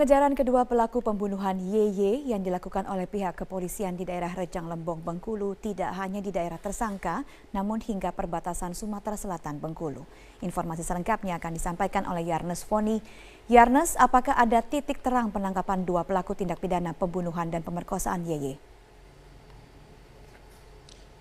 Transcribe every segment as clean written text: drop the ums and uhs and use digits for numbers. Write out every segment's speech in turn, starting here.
Pengejaran kedua pelaku pembunuhan YY yang dilakukan oleh pihak kepolisian di daerah Rejang Lembong, Bengkulu tidak hanya di daerah tersangka, namun hingga perbatasan Sumatera Selatan, Bengkulu. Informasi selengkapnya akan disampaikan oleh Yarnes Foni. Yarnes, apakah ada titik terang penangkapan dua pelaku tindak pidana pembunuhan dan pemerkosaan YY?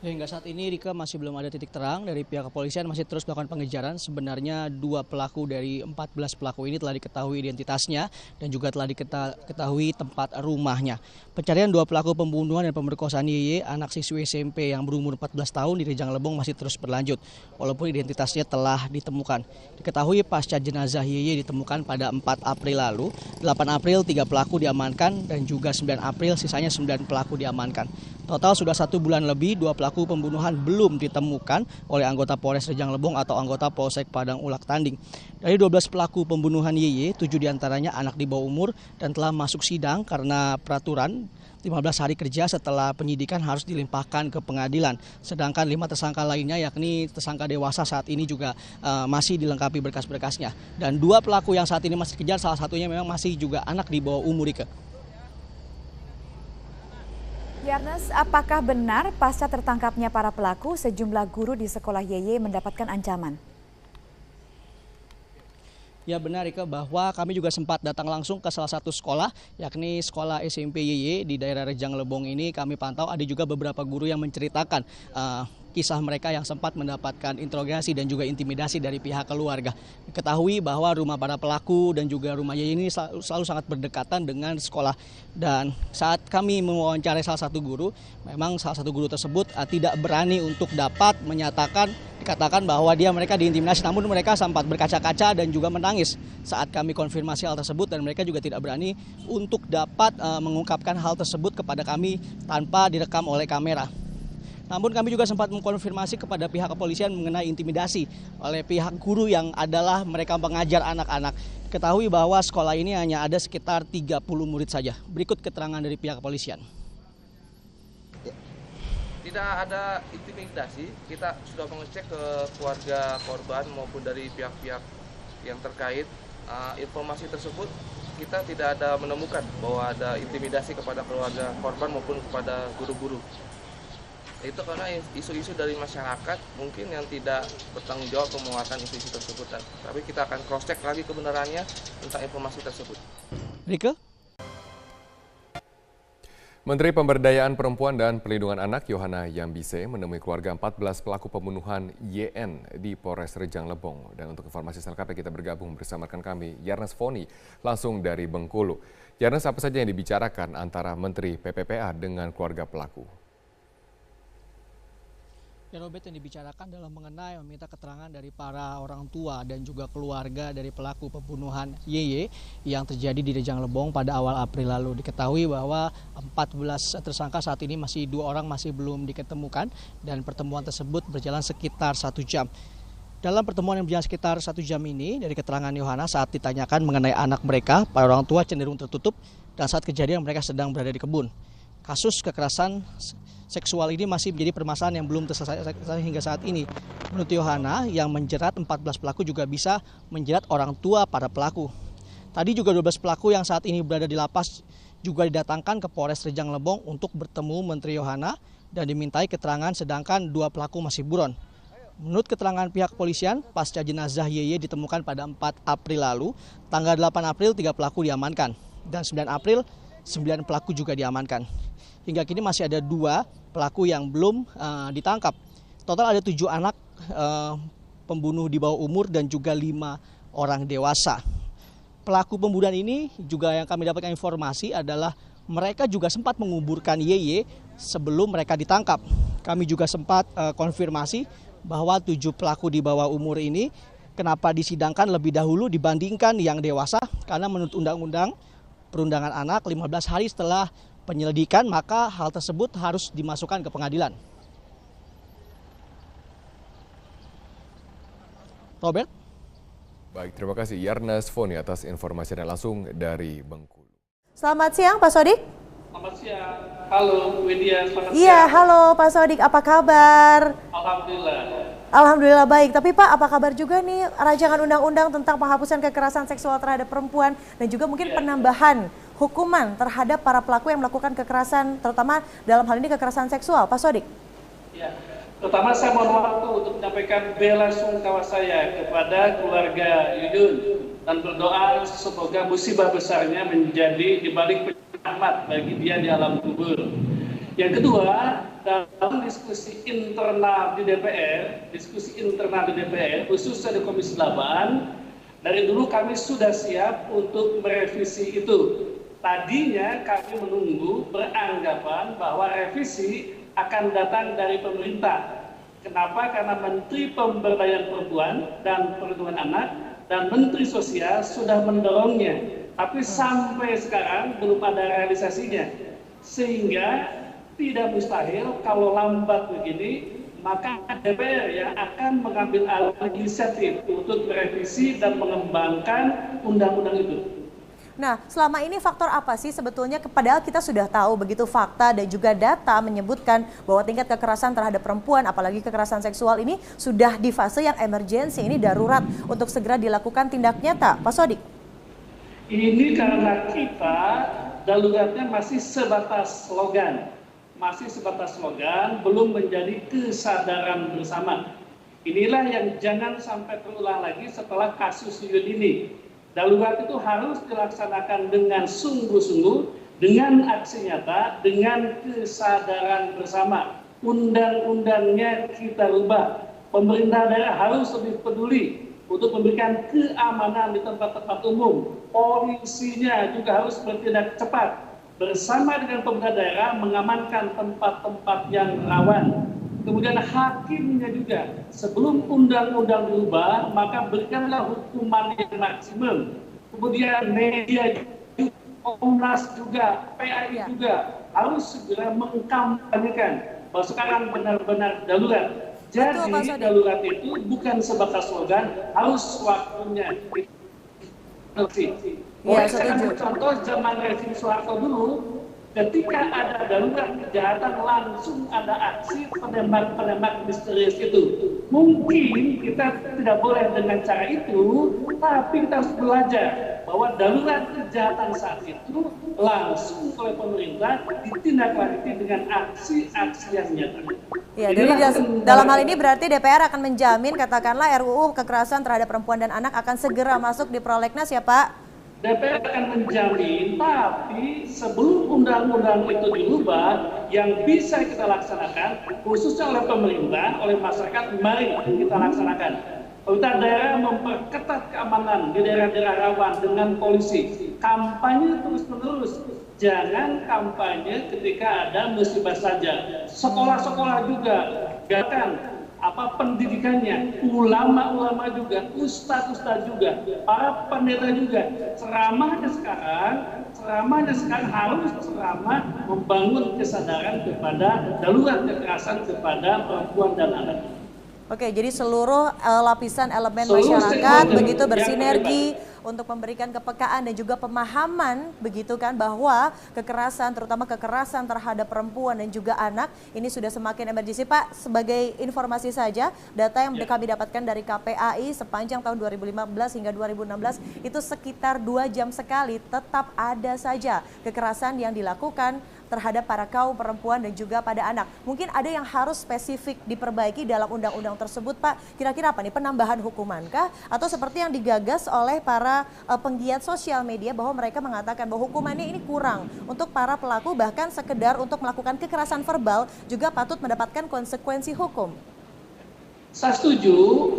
Hingga saat ini, Rika, masih belum ada titik terang dari pihak kepolisian, masih terus melakukan pengejaran. Sebenarnya dua pelaku dari 14 pelaku ini telah diketahui identitasnya dan juga telah diketahui tempat rumahnya. Pencarian dua pelaku pembunuhan dan pemerkosaan YY, anak siswi SMP yang berumur 14 tahun di Rejang Lembong, masih terus berlanjut, walaupun identitasnya telah ditemukan. Diketahui pasca jenazah YY ditemukan pada 4 April lalu, 8 April 3 pelaku diamankan dan juga 9 April sisanya 9 pelaku diamankan. Total sudah 1 bulan lebih, dua pelaku pembunuhan belum ditemukan oleh anggota Polres Rejang Lembong atau anggota Polsek Padang Ulak Tanding. Dari 12 pelaku pembunuhan YY, 7 diantaranya anak di bawah umur dan telah masuk sidang karena peraturan 15 hari kerja setelah penyidikan harus dilimpahkan ke pengadilan. Sedangkan 5 tersangka lainnya, yakni tersangka dewasa, saat ini juga masih dilengkapi berkas-berkasnya. Dan 2 pelaku yang saat ini masih dikejar, salah satunya memang masih juga anak di bawah umur, Rika. Yarnes, apakah benar pasca tertangkapnya para pelaku, sejumlah guru di sekolah YY mendapatkan ancaman? Ya benar, Rika, bahwa kami juga sempat datang langsung ke salah satu sekolah, yakni sekolah SMP YY di daerah Rejang Lembong ini. Kami pantau ada juga beberapa guru yang menceritakan kisah mereka yang sempat mendapatkan interogasi dan juga intimidasi dari pihak keluarga. Diketahui bahwa rumah para pelaku dan juga rumah YY ini selalu sangat berdekatan dengan sekolah. Dan saat kami mewawancarai salah satu guru, memang salah satu guru tersebut tidak berani untuk dapat dikatakan bahwa mereka diintimidasi, namun mereka sempat berkaca-kaca dan juga menangis saat kami konfirmasi hal tersebut, dan mereka juga tidak berani untuk dapat mengungkapkan hal tersebut kepada kami tanpa direkam oleh kamera. Namun kami juga sempat mengkonfirmasi kepada pihak kepolisian mengenai intimidasi oleh pihak guru yang adalah mereka mengajar anak-anak. Ketahui bahwa sekolah ini hanya ada sekitar 30 murid saja. Berikut keterangan dari pihak kepolisian. Tidak ada intimidasi, kita sudah mengecek ke keluarga korban maupun dari pihak-pihak yang terkait. Informasi tersebut kita tidak ada menemukan bahwa ada intimidasi kepada keluarga korban maupun kepada guru-guru. Itu karena isu-isu dari masyarakat mungkin yang tidak bertanggung jawab menguatkan isu-isu tersebut. Tapi kita akan cross-check lagi kebenarannya tentang informasi tersebut. Rika? Menteri Pemberdayaan Perempuan dan Perlindungan Anak Yohana Yambise menemui keluarga 14 pelaku pembunuhan YN di Polres Rejang Lembong. Dan untuk informasi selengkapnya kita bergabung bersama rekan kami Yarnes Foni langsung dari Bengkulu. Yarnes, apa saja yang dibicarakan antara Menteri PPPA dengan keluarga pelaku? Ya, Robert, yang dibicarakan adalah mengenai meminta keterangan dari para orang tua dan juga keluarga dari pelaku pembunuhan YY yang terjadi di Rejang Lembong pada awal April lalu. Diketahui bahwa 14 tersangka saat ini masih 2 orang masih belum diketemukan dan pertemuan tersebut berjalan sekitar 1 jam. Dalam pertemuan yang berjalan sekitar 1 jam ini, dari keterangan Yohana saat ditanyakan mengenai anak mereka, para orang tua cenderung tertutup dan saat kejadian mereka sedang berada di kebun. Kasus kekerasan seksual ini masih menjadi permasalahan yang belum terselesaikan hingga saat ini. Menurut Yohana, yang menjerat 14 pelaku juga bisa menjerat orang tua para pelaku. Tadi juga 12 pelaku yang saat ini berada di lapas juga didatangkan ke Polres Rejang Lembong untuk bertemu Menteri Yohana dan dimintai keterangan, sedangkan 2 pelaku masih buron. Menurut keterangan pihak kepolisian, pasca jenazah YY ditemukan pada 4 April lalu, tanggal 8 April 3 pelaku diamankan dan 9 April 9 pelaku juga diamankan. Hingga kini masih ada 2 pelaku yang belum ditangkap. Total ada 7 anak pembunuh di bawah umur dan juga 5 orang dewasa. Pelaku pembunuhan ini juga yang kami dapatkan informasi adalah mereka juga sempat menguburkan YY sebelum mereka ditangkap. Kami juga sempat konfirmasi bahwa 7 pelaku di bawah umur ini kenapa disidangkan lebih dahulu dibandingkan yang dewasa, karena menurut Undang-Undang Perundangan Anak 15 hari setelah penyelidikan maka hal tersebut harus dimasukkan ke pengadilan. Robert? Baik, terima kasih Yarnes Foni atas informasi dan langsung dari Bengkulu. Selamat siang Pak Sodik. Selamat siang. Halo Widya, selamat siang. Iya, halo Pak Sodik, apa kabar? Alhamdulillah. Alhamdulillah baik. Tapi Pak, apa kabar juga nih rancangan undang-undang tentang penghapusan kekerasan seksual terhadap perempuan dan juga mungkin penambahan hukuman terhadap para pelaku yang melakukan kekerasan, terutama dalam hal ini kekerasan seksual, Pak Sodik? Ya, pertama saya mohon waktu untuk menyampaikan bela sungkawa saya kepada keluarga Yuyun dan berdoa semoga musibah besarnya menjadi dibalik penyelamat bagi dia di alam kubur. Yang kedua, dalam diskusi internal di DPR, khususnya di Komisi 8, dari dulu kami sudah siap untuk merevisi itu. Tadinya kami menunggu beranggapan bahwa revisi akan datang dari pemerintah. Kenapa? Karena Menteri Pemberdayaan Perempuan dan Perlindungan Anak dan Menteri Sosial sudah mendorongnya. Tapi sampai sekarang belum ada realisasinya. Sehingga tidak mustahil kalau lambat begini, maka DPR yang akan mengambil alih inisiatif untuk merevisi dan mengembangkan undang-undang itu. Nah, selama ini faktor apa sih sebetulnya, padahal kita sudah tahu begitu fakta dan juga data menyebutkan bahwa tingkat kekerasan terhadap perempuan, apalagi kekerasan seksual ini sudah di fase yang emergensi, ini darurat untuk segera dilakukan tindak nyata, Pak Sodik? Ini karena kita daruratnya masih sebatas slogan. Belum menjadi kesadaran bersama. Inilah yang jangan sampai terulang lagi setelah kasus Yuyun ini. Darurat itu harus dilaksanakan dengan sungguh-sungguh, dengan aksi nyata, dengan kesadaran bersama. Undang-undangnya kita rubah. Pemerintah daerah harus lebih peduli untuk memberikan keamanan di tempat-tempat umum. Polisinya juga harus bertindak cepat bersama dengan pemerintah daerah mengamankan tempat-tempat yang rawan. Kemudian hakimnya juga, sebelum undang-undang diubah, maka berikanlah hukuman yang maksimum. Kemudian media juga, Komnas juga, PAI juga harus segera mengkampanyekan bahwa sekarang benar-benar darurat. Jadi darurat itu bukan sebatas slogan, harus waktunya. Saya akan contoh zaman rezim Soeharto dulu, ketika ada darurat kejahatan langsung ada aksi penembak misterius itu. Mungkin kita tidak boleh dengan cara itu, tapi kita harus belajar bahwa darurat kejahatan saat itu langsung oleh pemerintah ditindaklanjuti dengan aksi-aksi yang nyata. Ya, jadi dalam hal ini berarti DPR akan menjamin katakanlah RUU kekerasan terhadap perempuan dan anak akan segera masuk di prolegnas ya Pak? DPR akan menjamin, tapi sebelum undang-undang itu diubah, yang bisa kita laksanakan, khususnya oleh pemerintah, oleh masyarakat, mari kita laksanakan. Pemerintah daerah memperketat keamanan di daerah-daerah rawan dengan polisi. Kampanye terus-menerus. Jangan kampanye ketika ada musibah saja. Sekolah-sekolah juga, gerakan pendidikannya, ulama-ulama juga, ustadz-ustadz juga, para pendeta juga. Ceramahnya sekarang harus ceramah membangun kesadaran kepada darurat kekerasan kepada perempuan dan anak. Oke, jadi seluruh lapisan elemen masyarakat begitu bersinergi untuk memberikan kepekaan dan juga pemahaman begitu kan bahwa kekerasan, terutama kekerasan terhadap perempuan dan juga anak ini sudah semakin emergensi. Pak, sebagai informasi saja, data yang kami dapatkan dari KPAI sepanjang tahun 2015 hingga 2016 itu sekitar 2 jam sekali tetap ada saja kekerasan yang dilakukan terhadap para kaum perempuan dan juga pada anak. Mungkin ada yang harus spesifik diperbaiki dalam undang-undang tersebut, Pak. Kira-kira apa nih, penambahan hukumankah? Atau seperti yang digagas oleh para penggiat sosial media bahwa mereka mengatakan bahwa hukumannya ini kurang untuk para pelaku, bahkan sekedar untuk melakukan kekerasan verbal juga patut mendapatkan konsekuensi hukum. Saya setuju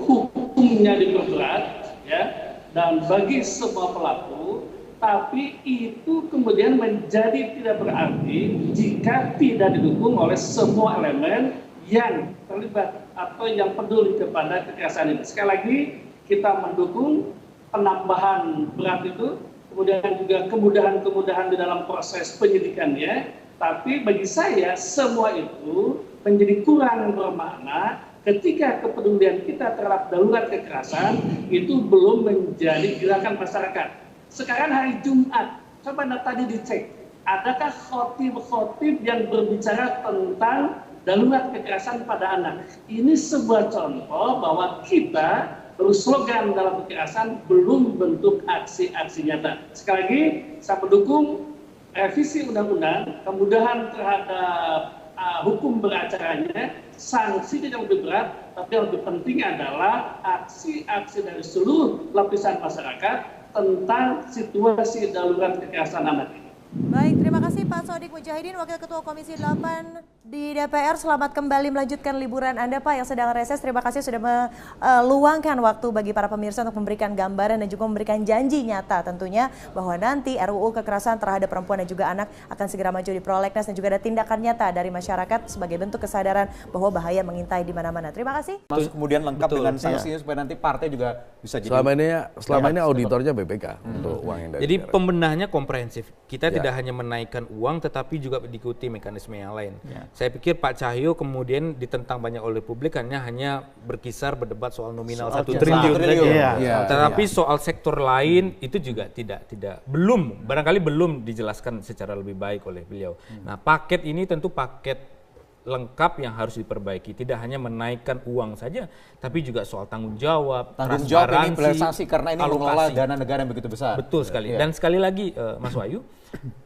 hukumnya diperberat ya, dan bagi semua pelaku. Tapi itu kemudian menjadi tidak berarti jika tidak didukung oleh semua elemen yang terlibat atau yang peduli kepada kekerasan ini. Sekali lagi, kita mendukung penambahan berat itu, kemudian juga kemudahan-kemudahan di dalam proses penyidikannya. Tapi bagi saya, semua itu menjadi kurang bermakna ketika kepedulian kita terhadap darurat kekerasan itu belum menjadi gerakan masyarakat. Sekarang hari Jumat, coba tadi dicek, adakah khotib-khotib yang berbicara tentang darurat kekerasan pada anak. Ini sebuah contoh bahwa kita berslogan dalam kekerasan belum bentuk aksi-aksi nyata. Sekali lagi, saya mendukung revisi undang-undang, kemudahan terhadap hukum beracaranya, sanksi yang lebih berat, tapi yang lebih penting adalah aksi-aksi dari seluruh lapisan masyarakat tentang situasi darurat kekerasan anak ini. Baik, terima kasih Pak Sodik Mujahidin, Wakil Ketua Komisi 8 di DPR. Selamat kembali melanjutkan liburan Anda Pak yang sedang reses. Terima kasih sudah meluangkan waktu bagi para pemirsa untuk memberikan gambaran dan juga memberikan janji nyata tentunya bahwa nanti RUU kekerasan terhadap perempuan dan juga anak akan segera maju di prolegnas dan juga ada tindakan nyata dari masyarakat sebagai bentuk kesadaran bahwa bahaya mengintai di mana-mana. Terima kasih. Terus kemudian lengkap dengan sanksinya supaya nanti partai juga bisa jadi. Selama ini auditornya BPK untuk uang yang dari Jadi negara. pembendahannya komprehensif. Kita tidak hanya menaikkan uang tetapi juga diikuti mekanisme yang lain. Saya pikir Pak Cahyo kemudian ditentang banyak oleh publik hanya berkisar berdebat soal nominal 1 triliun saja. Tetapi soal sektor lain itu juga barangkali belum dijelaskan secara lebih baik oleh beliau. Nah, paket ini tentu paket lengkap yang harus diperbaiki, tidak hanya menaikkan uang saja, tapi juga soal tanggung jawab ini implementasi karena ini mengelola dana negara yang begitu besar. Betul sekali. Dan sekali lagi, Mas Wahyu,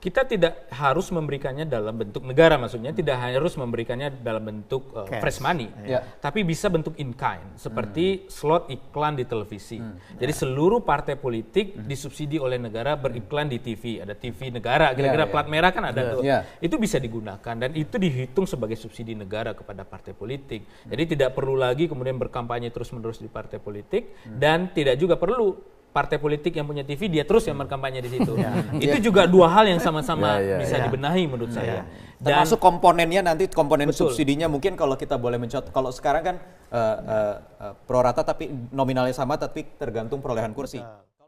kita tidak harus memberikannya dalam bentuk negara, maksudnya tidak harus memberikannya dalam bentuk fresh money, tapi bisa bentuk in kind, seperti slot iklan di televisi. Jadi seluruh partai politik disubsidi oleh negara beriklan di TV, ada TV negara, kira-kira plat merah kan ada tuh. Itu bisa digunakan dan itu dihitung sebagai subsidi negara kepada partai politik. Jadi tidak perlu lagi kemudian berkampanye terus-menerus di partai politik dan tidak juga perlu partai politik yang punya TV dia terus yang berkampanye di situ. Itu juga dua hal yang sama-sama bisa dibenahi menurut saya. Dan termasuk komponennya nanti komponen subsidinya mungkin kalau kita boleh mencontoh, kalau sekarang kan pro rata tapi nominalnya sama tapi tergantung perolehan kursi.